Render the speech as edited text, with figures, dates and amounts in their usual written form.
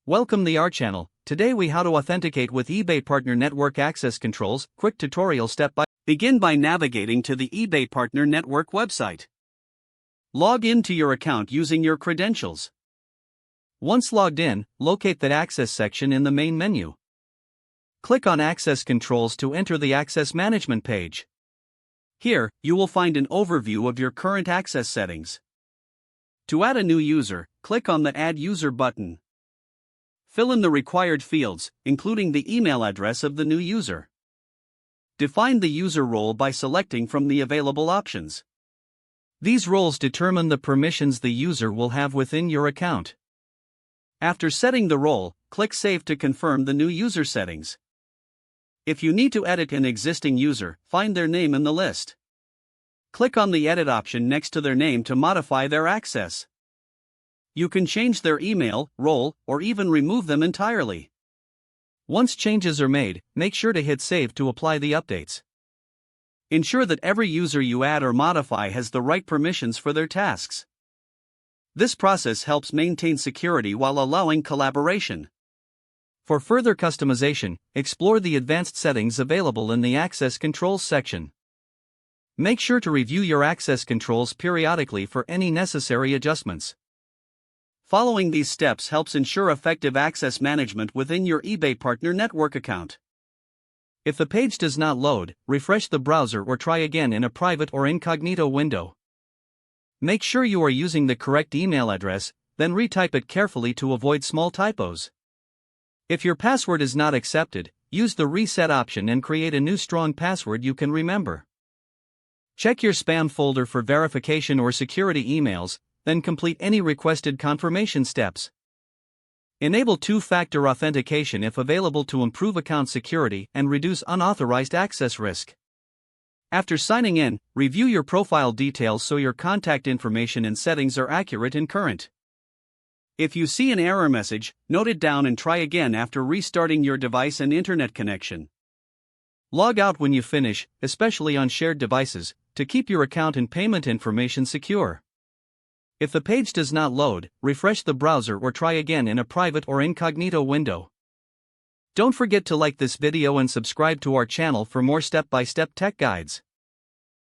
Welcome to our channel. Today we how to authenticate with eBay Partner Network Access Controls. Quick tutorial step by. Begin by navigating to the eBay Partner Network website. Log in to your account using your credentials. Once logged in, locate the Access section in the main menu. Click on Access Controls to enter the Access Management page. Here, you will find an overview of your current access settings. To add a new user, click on the Add User button. Fill in the required fields, including the email address of the new user. Define the user role by selecting from the available options. These roles determine the permissions the user will have within your account. After setting the role, click Save to confirm the new user settings. If you need to edit an existing user, find their name in the list. Click on the Edit option next to their name to modify their access. You can change their email, role, or even remove them entirely. Once changes are made, make sure to hit Save to apply the updates. Ensure that every user you add or modify has the right permissions for their tasks. This process helps maintain security while allowing collaboration. For further customization, explore the advanced settings available in the Access Controls section. Make sure to review your access controls periodically for any necessary adjustments. Following these steps helps ensure effective access management within your eBay Partner Network account. If the page does not load, refresh the browser or try again in a private or incognito window. Make sure you are using the correct email address, then retype it carefully to avoid small typos. If your password is not accepted, use the Reset option and create a new strong password you can remember. Check your spam folder for verification or security emails, then complete any requested confirmation steps. Enable two-factor authentication if available to improve account security and reduce unauthorized access risk. After signing in, review your profile details so your contact information and settings are accurate and current. If you see an error message, note it down and try again after restarting your device and internet connection. Log out when you finish, especially on shared devices, to keep your account and payment information secure. If the page does not load, refresh the browser or try again in a private or incognito window. Don't forget to like this video and subscribe to our channel for more step-by-step tech guides.